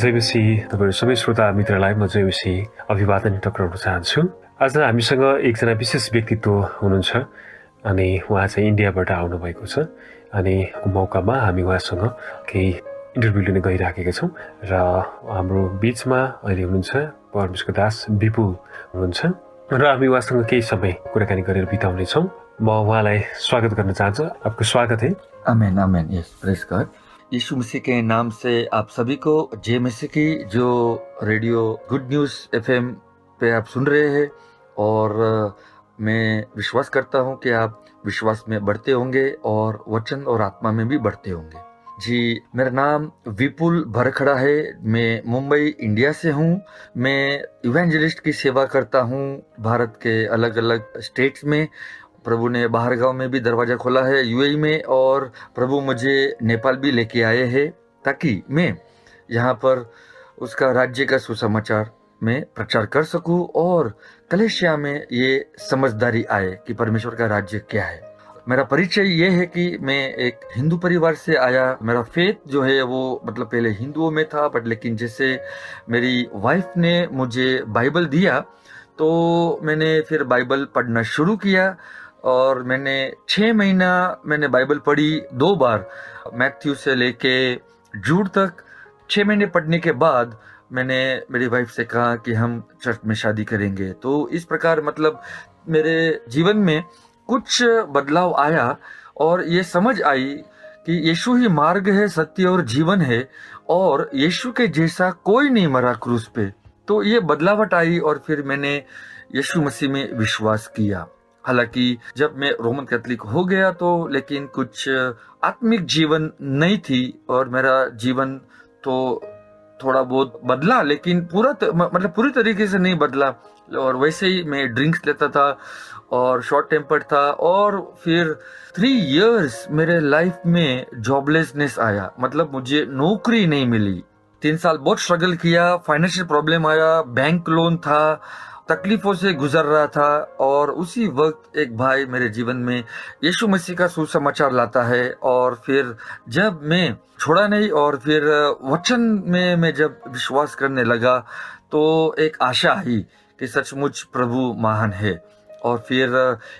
जयमसी तपाईहरू सबै श्रोता मित्रलाई म जयमसी अभिवादन टक्राउन चाहन्छु। आज हामीसँग एकजना विशेष व्यक्तित्व हुनुहुन्छ अनि उहाँ चाहिँ इन्डियाबाट आउनुभएको छ अनि मौकामा हामी उहाँसँग केही इन्टरभ्यू लिन गइराखेका छौँ र हाम्रो बिचमा अहिले हुनुहुन्छ परमेश्वर दास विपुल हुनुहुन्छ र हामी उहाँसँग केही समय कुराकानी गरेर बिताउनेछौँ। म उहाँलाई स्वागत गर्न चाहन्छु। आपको स्वागत है। आमेन आमेन। Yes, praise God. यीशु मसीह के नाम से आप सभी को जय मसीह की। जो रेडियो गुड न्यूज़ एफएम पे आप सुन रहे हैं और मैं विश्वास करता हूं कि आप विश्वास में बढ़ते होंगे और वचन और आत्मा में भी बढ़ते होंगे। जी, मेरा नाम विपुल भरखड़ा है। मैं मुंबई इंडिया से हूं। मैं इवेंजलिस्ट की सेवा करता हूं भारत के अलग अलग स्टेट्स में। प्रभु ने बाहर गांव में भी दरवाजा खोला है, यूएई में, और प्रभु मुझे नेपाल भी लेके आए हैं ताकि मैं यहाँ पर उसका राज्य का सुसमाचार में प्रचार कर सकूं और कलेशिया में ये समझदारी आए कि परमेश्वर का राज्य क्या है। मेरा परिचय ये है कि मैं एक हिंदू परिवार से आया। मेरा फेथ जो है वो मतलब पहले हिंदुओं में था, बट लेकिन जैसे मेरी वाइफ ने मुझे बाइबल दिया तो मैंने फिर बाइबल पढ़ना शुरू किया और मैंने 6 महीना मैंने बाइबल पढ़ी 2 बार, मैथ्यू से लेके जूड तक। 6 महीने पढ़ने के बाद मैंने मेरी वाइफ से कहा कि हम चर्च में शादी करेंगे। तो इस प्रकार मतलब मेरे जीवन में कुछ बदलाव आया और ये समझ आई कि यीशु ही मार्ग है, सत्य और जीवन है और यीशु के जैसा कोई नहीं मरा क्रूस पे। तो ये बदलावट आई और फिर मैंने यीशु मसीह में विश्वास किया। हालांकि जब मैं रोमन कैथोलिक हो गया तो लेकिन कुछ आत्मिक जीवन नहीं थी और मेरा जीवन तो थोड़ा बहुत बदला, लेकिन मतलब पूरी तरीके से नहीं बदला। और वैसे ही मैं ड्रिंक्स लेता था और शॉर्ट टेम्पर्ड था और फिर 3 इयर्स मेरे लाइफ में जॉबलेसनेस आया, मतलब मुझे नौकरी नहीं मिली। 3 साल बहुत स्ट्रगल किया, फाइनेंशियल प्रॉब्लम आया, बैंक लोन था, तकलीफों से गुजर रहा था। और उसी वक्त एक भाई मेरे जीवन में यीशु मसीह का सुसमाचार लाता है और फिर जब मैं छोड़ा नहीं और फिर वचन में मैं जब विश्वास करने लगा तो एक आशा आई कि सचमुच प्रभु महान है। और फिर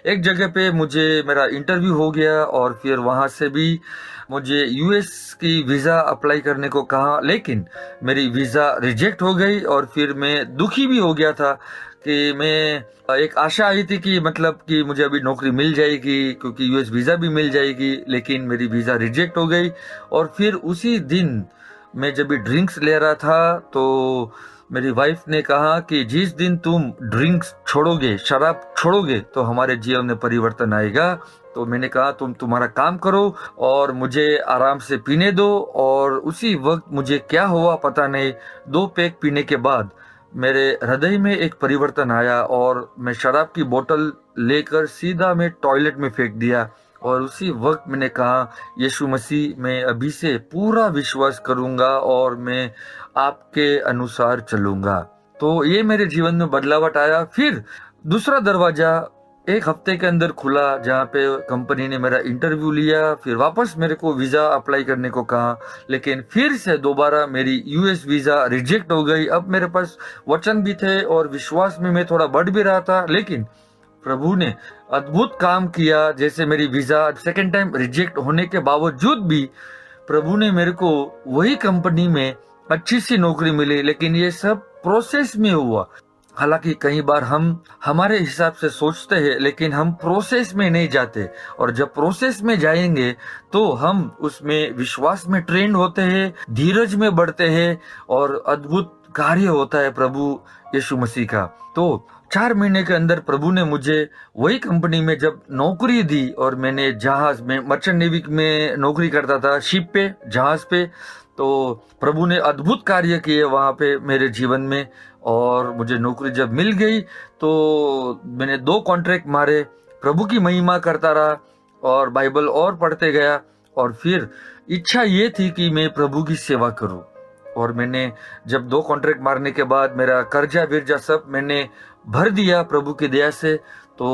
एक जगह पे मुझे मेरा इंटरव्यू हो गया और फिर वहाँ से भी मुझे यूएस की वीज़ा अप्लाई करने को कहा, लेकिन मेरी वीज़ा रिजेक्ट हो गई। और फिर मैं दुखी भी हो गया था कि मैं एक आशा आई थी कि मतलब कि मुझे अभी नौकरी मिल जाएगी क्योंकि यूएस वीज़ा भी मिल जाएगी, लेकिन मेरी वीज़ा रिजेक्ट हो गई। और फिर उसी दिन मैं जब भी ड्रिंक्स ले रहा था तो मेरी वाइफ ने कहा कि जिस दिन तुम ड्रिंक्स छोड़ोगे, शराब छोड़ोगे, तो हमारे जीवन में परिवर्तन आएगा। तो मैंने कहा तुम्हारा काम करो और मुझे आराम से पीने दो। और उसी वक्त मुझे क्या हुआ पता नहीं, 2 पैक पीने के बाद मेरे हृदय में एक परिवर्तन आया और मैं शराब की बोतल लेकर सीधा मैं टॉयलेट में फेंक दिया। और उसी वक्त मैंने कहा यीशु मसीह, मैं अभी से पूरा विश्वास करूंगा और मैं आपके अनुसार चलूंगा। तो ये मेरे जीवन में बदलावट आया। फिर दूसरा दरवाजा 1 हफ्ते के अंदर खुला जहाँ पे कंपनी ने मेरा इंटरव्यू लिया, फिर वापस मेरे को वीज़ा अप्लाई करने को कहा, लेकिन फिर से दोबारा मेरी यूएस वीज़ा रिजेक्ट हो गई। अब मेरे पास वचन भी थे और विश्वास में मैं थोड़ा बढ़ भी रहा था, लेकिन प्रभु ने अद्भुत काम किया। जैसे मेरी वीज़ा सेकेंड टाइम रिजेक्ट होने के बावजूद भी प्रभु ने मेरे को वही कंपनी में अच्छी सी नौकरी मिली, लेकिन ये सब प्रोसेस में हुआ। हालांकि कई बार हम हमारे हिसाब से सोचते हैं लेकिन हम प्रोसेस में नहीं जाते, और जब प्रोसेस में जाएंगे तो हम उसमें विश्वास में ट्रेंड होते हैं, धीरज में बढ़ते हैं और अद्भुत कार्य होता है प्रभु यीशु मसीह का। तो 4 महीने के अंदर प्रभु ने मुझे वही कंपनी में जब नौकरी दी और मैंने जहाज में मर्चेंट नेवी में नौकरी करता था, शिप पे, जहाज पे। तो प्रभु ने अद्भुत कार्य किए वहाँ पे मेरे जीवन में और मुझे नौकरी जब मिल गई तो मैंने 2 कॉन्ट्रैक्ट मारे, प्रभु की महिमा करता रहा और बाइबल और पढ़ते गया। और फिर इच्छा ये थी कि मैं प्रभु की सेवा करूं। और मैंने जब 2 कॉन्ट्रैक्ट मारने के बाद मेरा कर्जा विर्जा सब मैंने भर दिया प्रभु की दया से। तो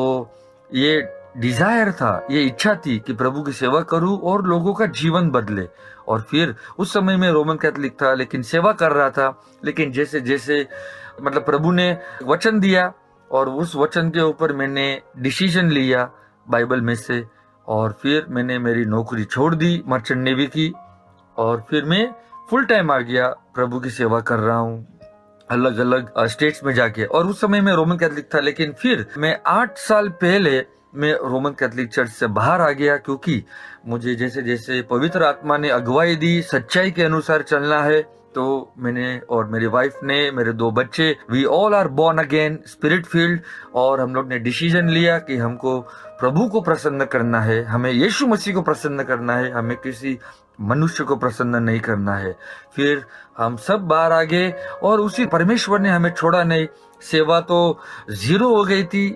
ये डिजायर था, ये इच्छा थी कि प्रभु की सेवा करूं और लोगों का जीवन बदले। और फिर उस समय में रोमन कैथोलिक था, लेकिन सेवा कर रहा था। लेकिन जैसे जैसे मतलब प्रभु ने वचन दिया और उस वचन के ऊपर मैंने डिसीजन लिया बाइबल में से, और फिर मैंने मेरी नौकरी छोड़ दी मर्चेंट नेवी की, और फिर मैं फुल टाइम आ गया, प्रभु की सेवा कर रहा हूँ अलग अलग स्टेट्स में जाके। और उस समय मैं रोमन कैथोलिक था, लेकिन फिर मैं 8 साल पहले मैं रोमन कैथोलिक चर्च से बाहर आ गया, क्योंकि मुझे जैसे जैसे पवित्र आत्मा ने अगुवाई दी सच्चाई के अनुसार चलना है, तो मैंने और मेरी वाइफ ने, मेरे 2 बच्चे, we all are born again spirit filled, और हम लोग ने डिसीजन लिया कि हमको प्रभु को प्रसन्न करना है, हमें यीशु मसीह को प्रसन्न करना है, हमें किसी मनुष्य को प्रसन्न नहीं करना है। फिर हम सब बाहर आ गए और उसी परमेश्वर ने हमें छोड़ा नहीं। सेवा तो 0 हो गई थी,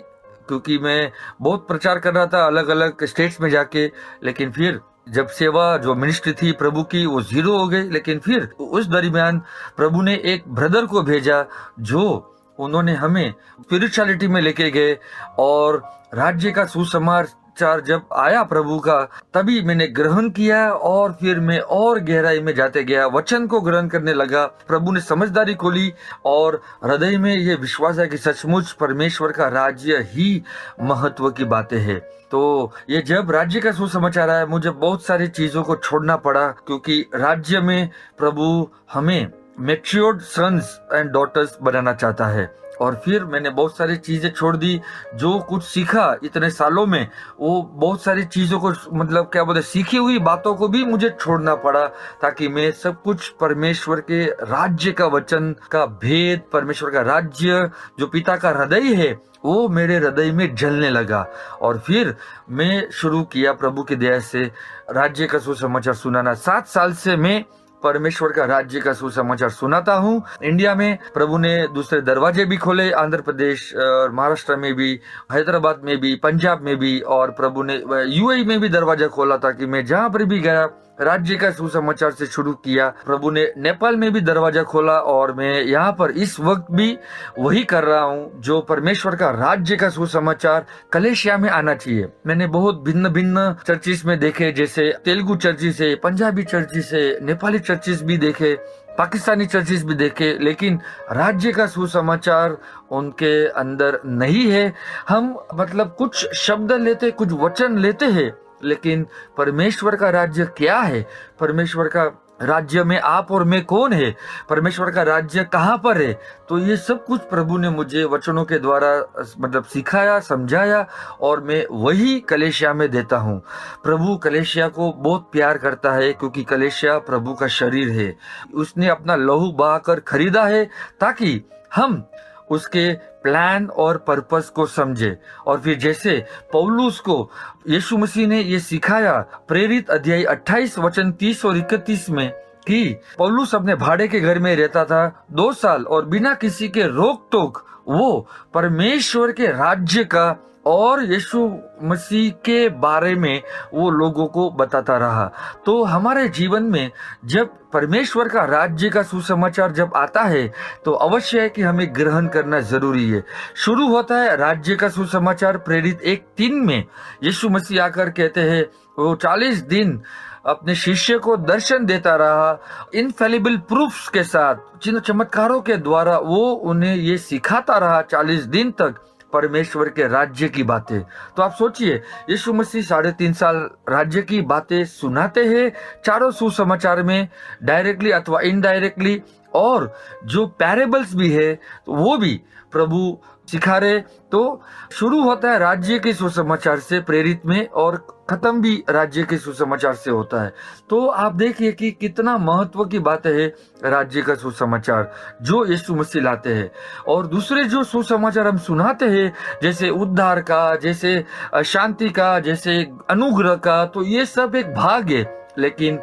क्योंकि मैं बहुत प्रचार कर रहा था अलग अलग स्टेट्स में जाके, लेकिन फिर जब सेवा जो मिनिस्ट्री थी प्रभु की वो 0 हो गई। लेकिन फिर उस दरमियान प्रभु ने एक ब्रदर को भेजा, जो उन्होंने हमें स्पिरिचुअलिटी में लेके गए, और राज्य का सुसमाचार जब आया प्रभु का, तभी मैंने ग्रहण किया, और फिर मैं और गहराई में जाते गया, वचन को ग्रहण करने लगा। प्रभु ने समझदारी खोली और हृदय में ये विश्वास है कि सचमुच परमेश्वर का राज्य ही महत्व की बातें है। तो ये जब राज्य का सुसमाचार आया, मुझे बहुत सारी चीजों को छोड़ना पड़ा, क्योंकि राज्य में प्रभु हमें मैच्योर्ड सन्स एंड डॉटर्स बनाना चाहता है। और फिर मैंने बहुत सारी चीजें छोड़ दी, जो कुछ सीखा इतने सालों में, वो बहुत सारी चीजों को मतलब क्या बोलते, सीखी हुई बातों को भी मुझे छोड़ना पड़ा, ताकि मैं सब कुछ परमेश्वर के राज्य का वचन का भेद, परमेश्वर का राज्य जो पिता का हृदय है, वो मेरे हृदय में जलने लगा। और फिर मैं शुरू किया प्रभु की दया से राज्य का सुसमाचार सुनाना। 7 साल से मैं परमेश्वर का राज्य का सुसमाचार सुनाता हूँ। इंडिया में प्रभु ने दूसरे दरवाजे भी खोले, आंध्र प्रदेश, महाराष्ट्र में भी, हैदराबाद में भी, पंजाब में भी, और प्रभु ने यूएई में भी दरवाजा खोला था कि मैं जहाँ पर भी गया राज्य का सुसमाचार से शुरू किया। प्रभु ने नेपाल में भी दरवाजा खोला, और मैं यहाँ पर इस वक्त भी वही कर रहा हूँ, जो परमेश्वर का राज्य का सुसमाचार कलेशिया में आना चाहिए। मैंने बहुत भिन्न भिन्न चर्चिस में देखे, जैसे तेलुगु चर्चिस है, पंजाबी चर्चिस है, नेपाली चर्चिस भी देखे, पाकिस्तानी चर्चिस भी देखे, लेकिन राज्य का सुसमाचार उनके अंदर नहीं है। हम मतलब कुछ शब्द लेते, कुछ वचन लेते हैं, लेकिन परमेश्वर का राज्य क्या है, परमेश्वर का राज्य में आप और मैं कौन है, परमेश्वर का राज्य कहाँ पर है, तो ये सब कुछ प्रभु ने मुझे वचनों के द्वारा मतलब सिखाया, समझाया, और मैं वही कलेशिया में देता हूँ। प्रभु कलेशिया को बहुत प्यार करता है, क्योंकि कलेशिया प्रभु का शरीर है। उसने अपना लहू बहाकर खरीदा है, ताकि हम उसके प्लान और पर्पस को समझे। और फिर जैसे पौलुस को यीशु मसीह ने ये सिखाया, प्रेरित अध्याय 28 वचन 30 और 31 में, कि पौलुस अपने भाड़े के घर में रहता था 2 साल, और बिना किसी के रोक टोक वो परमेश्वर के राज्य का और यीशु मसीह के बारे में वो लोगों को बताता रहा। तो हमारे जीवन में जब परमेश्वर का राज्य का सुसमाचार जब आता है, तो अवश्य है कि हमें ग्रहण करना जरूरी है। शुरू होता है राज्य का सुसमाचार प्रेरित 1:3 में। यीशु मसीह आकर कहते हैं, वो 40 दिन अपने शिष्य को दर्शन देता रहा, इनफेलिबल प्रूफ्स के साथ, चिन्ह चमत्कारों के द्वारा वो उन्हें ये सिखाता रहा 40 दिन तक परमेश्वर के राज्य की बातें। तो आप सोचिए, यीशु मसीह 3.5 साल राज्य की बातें सुनाते हैं, चारों सुसमाचार में, डायरेक्टली अथवा इनडायरेक्टली, और जो पैरेबल्स भी है तो वो भी प्रभु सिखा रहे। तो शुरू होता है राज्य के सुसमाचार से प्रेरित में, और खत्म भी राज्य के सुसमाचार से होता है। तो आप देखिए कि कितना महत्व की बात है राज्य का सुसमाचार जो यीशु मसीह लाते हैं। और दूसरे जो सुसमाचार हम सुनाते हैं, जैसे उद्धार का, जैसे शांति का, जैसे अनुग्रह का, तो ये सब एक भाग है। लेकिन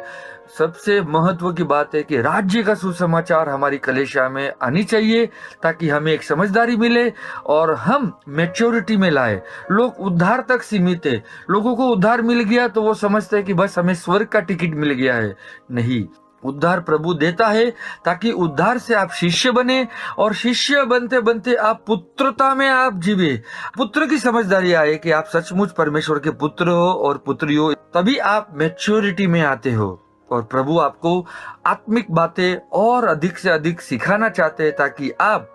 सबसे महत्व की बात है कि राज्य का सुसमाचार हमारी कलीसिया में आनी चाहिए, ताकि हमें एक समझदारी मिले और हम मैच्योरिटी में लाए। लोग उद्धार तक सीमित है, लोगों को उद्धार मिल गया तो वो समझते हैं कि बस हमें स्वर्ग का टिकट मिल गया है। नहीं, उद्धार प्रभु देता है ताकि उद्धार से आप शिष्य बने और शिष्य बनते बनते आप पुत्रता में आप जीवे, पुत्र की समझदारी आए कि आप सचमुच परमेश्वर के पुत्र हो और पुत्री हो, तभी आप मैच्योरिटी में आते हो। और प्रभु आपको आत्मिक बातें और अधिक से अधिक सिखाना चाहते हैं ताकि आप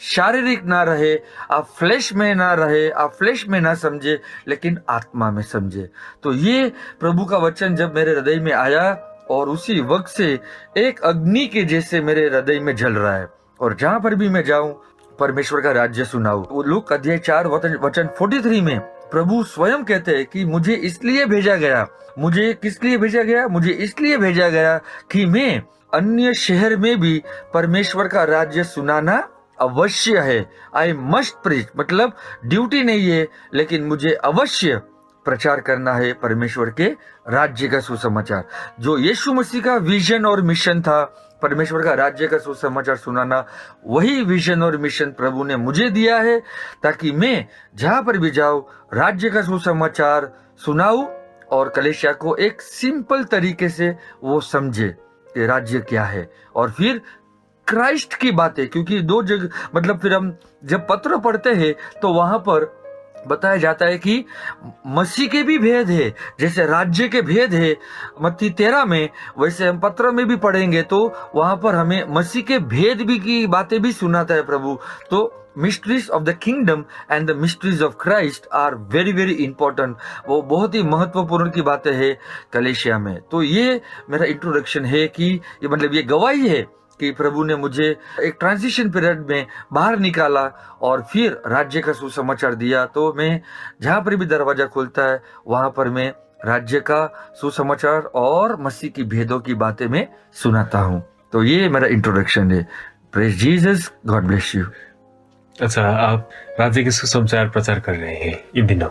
शारीरिक ना रहे, आप फ्लैश में ना रहे, आप फ्लैश में ना समझे लेकिन आत्मा में समझे। तो ये प्रभु का वचन जब मेरे हृदय में आया और उसी वक्त से एक अग्नि के जैसे मेरे हृदय में जल रहा है और जहां पर भी मैं जाऊं परमेश्वर का राज्य सुनाऊं। लूक अध्याय 4 वचन 43 में प्रभु स्वयं कहते हैं कि मुझे इसलिए भेजा गया, मुझे किस लिए भेजा गया, मुझे इसलिए भेजा गया कि मैं अन्य शहर में भी परमेश्वर का राज्य सुनाना अवश्य है। आई मस्ट प्रीच, मतलब ड्यूटी नहीं है लेकिन मुझे अवश्य प्रचार करना है परमेश्वर के राज्य का सुसमाचार। जो यीशु मसीह का विजन और मिशन था, परमेश्वर का राज्य का सुसमाचार सुनाना, वही विजन और मिशन प्रभु ने मुझे दिया है ताकि मैं जहां पर भी जाऊं राज्य का सुसमाचार सुनाऊं और कलीसिया को एक सिंपल तरीके से वो समझे कि राज्य क्या है। और फिर क्राइस्ट की बातें, क्योंकि दो जगह मतलब फिर हम जब पत्र पढ़ते हैं तो वहां पर बताया जाता है कि मसीह के भी भेद है, जैसे राज्य के भेद है मत्ती 13 में, वैसे हम पत्र में भी पढ़ेंगे तो वहां पर हमें मसीह के भेद भी की बातें भी सुनाता है प्रभु। तो mysteries of the kingdom and the mysteries of Christ are very very important, वो बहुत ही महत्वपूर्ण की बातें है कलीसिया में। तो ये मेरा इंट्रोडक्शन है कि ये मतलब ये गवाही है कि प्रभु ने मुझे एक ट्रांजिशन पीरियड में बाहर निकाला और फिर राज्य का सुसमाचार दिया। तो मैं जहां पर भी दरवाजा खुलता है वहां पर मैं राज्य का सुसमाचार और मसीह की भेदों की बातें मैं सुनाता हूं। तो ये मेरा इंट्रोडक्शन है। Praise Jesus, God bless you. अच्छा, आप राज्य के सुसमाचार प्रचार कर रहे हैं इन दिनों।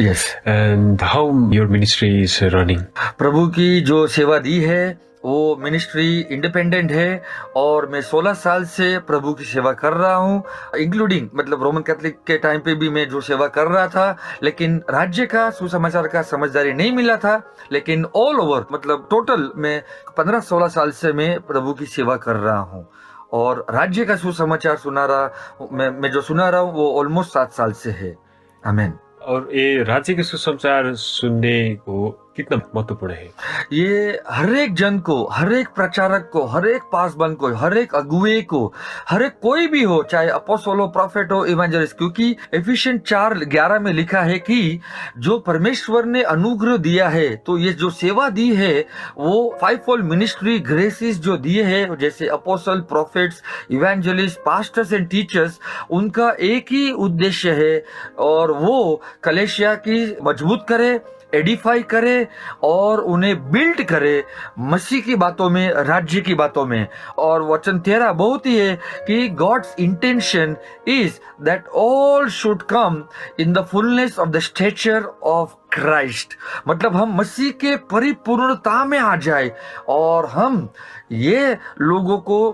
Yes. And how your ministry is running? प्रभु की जो सेवा दी है वो मिनिस्ट्री इंडिपेंडेंट है और मैं 16 साल से प्रभु की सेवा कर रहा हूँ, इंक्लूडिंग मतलब रोमन कैथोलिक के टाइम पे भी मैं जो सेवा कर रहा था, लेकिन राज्य का सुसमाचार का समझदारी नहीं मिला था। लेकिन ऑल ओवर मतलब टोटल मैं 15-16 साल से मैं प्रभु की सेवा कर रहा हूँ और राज्य का सुसमाचार सुना रहा मैं जो सुना रहा हूँ वो ऑलमोस्ट 7 साल से है। आमीन। और ये राज्य के सुसमाचार सुनने को कितना महत्वपूर्ण है? ये हर एक जन को, हर एक प्रचारक को, हर एक पासबन को, हर एक अगुवे को, हर एक कोई भी हो, चाहे अपोस्टल हो, प्रॉफिट हो, इवेंजलिस्ट, क्योंकि एफिशिएंट 4:11 में लिखा है कि जो परमेश्वर ने अनुग्रह दिया है, तो ये जो सेवा दी है वो 5-fold मिनिस्ट्री ग्रेसेस जो दिए हैं, जैसे apostle, profits, evangelist, pastors and teachers, उनका एक ही उद्देश्य है और वो कलीसिया की मजबूत करे, एडिफाई करे और उन्हें बिल्ड करे मसीह की बातों में, राज्य की बातों में। और वचन 13 बहुत ही है कि God's intention is that all should come in the fullness of the stature of Christ, मतलब हम मसीह के परिपूर्णता में आ जाए और हम ये लोगों को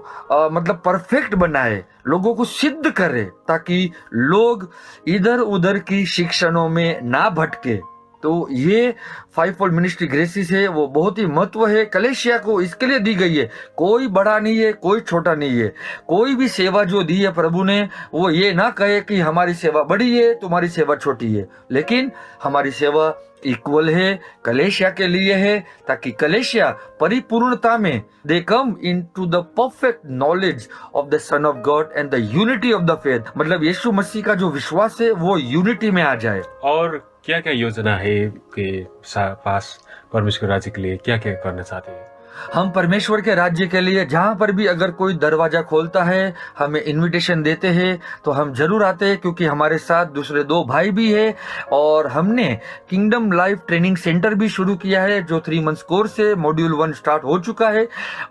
मतलब परफेक्ट बनाए, लोगों को सिद्ध करे ताकि लोग इधर उधर की शिक्षणों में ना भटके। तो ये 5-fold मिनिस्ट्री ग्रेसिस है, वो बहुत ही महत्व है कलीसिया को, इसके लिए दी गई है। कोई बड़ा नहीं है, कोई छोटा नहीं है। कोई भी सेवा जो दी है प्रभु ने, वो ये ना कहे कि हमारी सेवा बड़ी है, तुम्हारी सेवा छोटी है, लेकिन हमारी सेवा इक्वल है, कलीसिया के लिए है, ताकि कलीसिया परिपूर्णता में they come into the perfect knowledge of the son of God and the unity of the faith, मतलब यीशु मसीह का जो विश्वास है वो यूनिटी में आ जाए। और क्या क्या योजना है कि पास परमेश्वर राज्य के लिए क्या क्या करना चाहते हैं? हम परमेश्वर के राज्य के लिए जहां पर भी अगर कोई दरवाजा खोलता है, हमें इनविटेशन देते हैं, तो हम जरूर आते हैं, क्योंकि हमारे साथ दूसरे 2 भाई भी है और हमने किंगडम लाइफ ट्रेनिंग सेंटर भी शुरू किया है जो 3 मंथ्स कोर्स है। मॉड्यूल 1 स्टार्ट हो चुका है,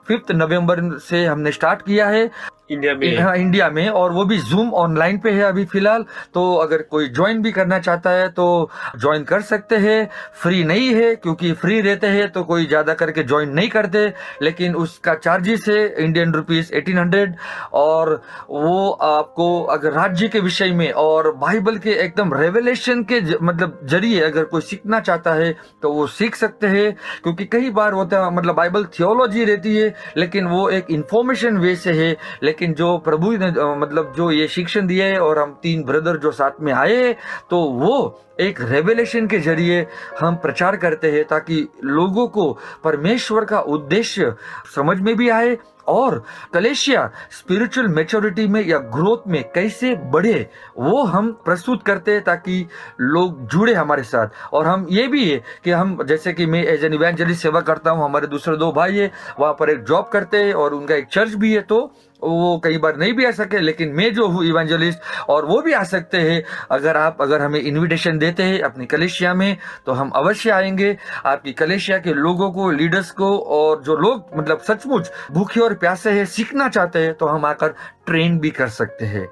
5 नवंबर से हमने स्टार्ट किया है इंडिया में हाँ, इंडिया में, और वो भी जूम ऑनलाइन पे है अभी फिलहाल। तो अगर कोई ज्वाइन भी करना चाहता है तो ज्वाइन कर सकते हैं। फ्री नहीं है, क्योंकि फ्री रहते हैं तो कोई ज्यादा करके ज्वाइन नहीं करते, लेकिन उसका चार्जेस है इंडियन रुपीस 1800। और वो आपको अगर राज्य के विषय में और बाइबल के एकदम रेवलेशन के मतलब जरिए अगर कोई सीखना चाहता है तो वो सीख सकते हैं। क्योंकि कई बार होता है मतलब बाइबल थियोलॉजी रहती है, लेकिन वो एक इंफॉर्मेशन वे से है। लेकिन जो प्रभु ने मतलब जो ये शिक्षण दिया है, और हम 3 ब्रदर जो साथ में आए, तो वो एक रेवलेशन के जरिए हम प्रचार करते हैं, ताकि लोगों को परमेश्वर का उद्देश्य समझ में भी आए, और कलेशिया स्पिरिचुअल मैच्योरिटी में या ग्रोथ में कैसे बढ़े वो हम प्रस्तुत करते हैं, ताकि लोग जुड़े हमारे साथ। और हम ये भी है कि हम, जैसे कि मैं एज एन इवेंजलिस्ट सेवा करता हूँ, हमारे दूसरे 2 भाई है वहाँ पर एक जॉब करते हैं और उनका एक चर्च भी है, तो वो कई बार नहीं भी आ सके, लेकिन मैं जो हूँ इवेंजलिस्ट, और वो भी आ सकते हैं। अगर हमें इनविटेशन देते हैं अपनी कलेशिया में, तो हम अवश्य आएंगे। आपकी कलेशिया के लोगों को, लीडर्स को, और जो लोग मतलब सचमुच भूखे और प्यासे हैं, सीखना चाहते हैं, तो हम आकर ट्रेन भी कर सकते हैं।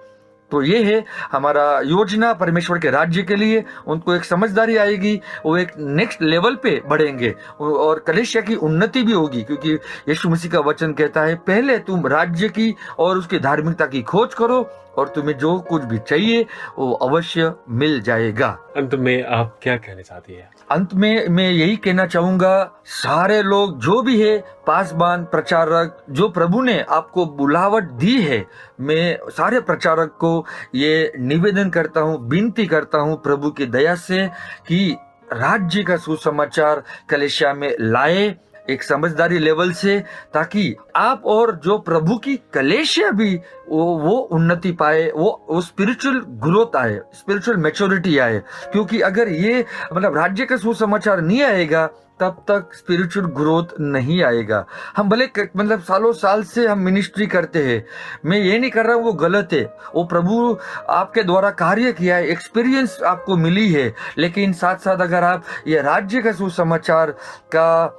तो ये है हमारा योजना परमेश्वर के राज्य के लिए। उनको एक समझदारी आएगी, वो एक नेक्स्ट लेवल पे बढ़ेंगे, और कलेशिया की उन्नति भी होगी। क्योंकि यीशु मसीह का वचन कहता है, पहले तुम राज्य की और उसकी धार्मिकता की खोज करो, और तुम्हें जो कुछ भी चाहिए वो अवश्य मिल जाएगा। अंत में आप क्या कहना चाहती है? अंत में मैं यही कहना चाहूंगा, सारे लोग जो भी है, पासबान, प्रचारक, जो प्रभु ने आपको बुलावट दी है, मैं सारे प्रचारक को ये निवेदन करता हूँ, विनती करता हूँ प्रभु की दया से, कि राज्य का सुसमाचार कलेशिया में लाए एक समझदारी लेवल से, ताकि आप और जो प्रभु की कलेशिया भी वो उन्नति पाए, वो स्पिरिचुअल ग्रोथ आए, स्पिरिचुअल मैच्योरिटी आए। क्योंकि अगर ये मतलब राज्य का सुसमाचार नहीं आएगा, तब तक स्पिरिचुअल ग्रोथ नहीं आएगा। हम भले मतलब सालों साल से हम मिनिस्ट्री करते हैं, मैं ये नहीं कर रहा हूँ वो गलत है, वो प्रभु आपके द्वारा कार्य किया है, एक्सपीरियंस आपको मिली है। लेकिन साथ साथ अगर आप ये राज्य का सुसमाचार का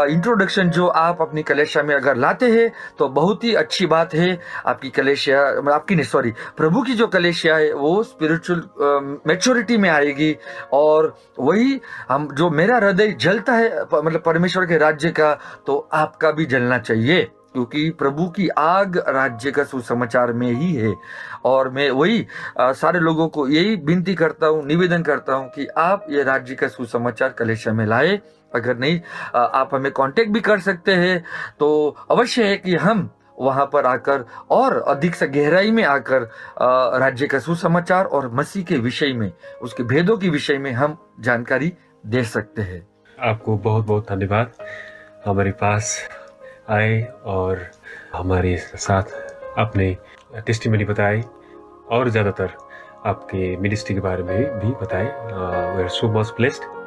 इंट्रोडक्शन जो आप अपनी कलेशिया में अगर लाते हैं, तो बहुत ही अच्छी बात है। आपकी कलेशिया, आपकी नहीं सॉरी, प्रभु की जो कलेशिया है वो स्पिरिचुअल मैच्योरिटी में आएगी। और वही हम, जो मेरा हृदय जलता है मतलब परमेश्वर के राज्य का, तो आपका भी जलना चाहिए, क्योंकि प्रभु की आग राज्य का सुसमाचार में ही है। और मैं वही सारे लोगों को यही विनती करता हूँ, निवेदन करता हूँ कि आप ये राज्य का सुसमाचार कलेशिया में लाए। अगर नहीं, आप हमें कांटेक्ट भी कर सकते हैं। तो अवश्य है कि हम वहां पर आकर और अधिक से गहराई में आकर राज्य का सुसमाचार और मसीह के विषय में, उसके भेदों के विषय में हम जानकारी दे सकते हैं। आपको बहुत बहुत धन्यवाद, हमारे पास आए और हमारे साथ अपने टेस्टिमनी बताए, और ज़्यादातर आपके मिनिस्ट्री के बारे में भी बताए। We are so much blessed.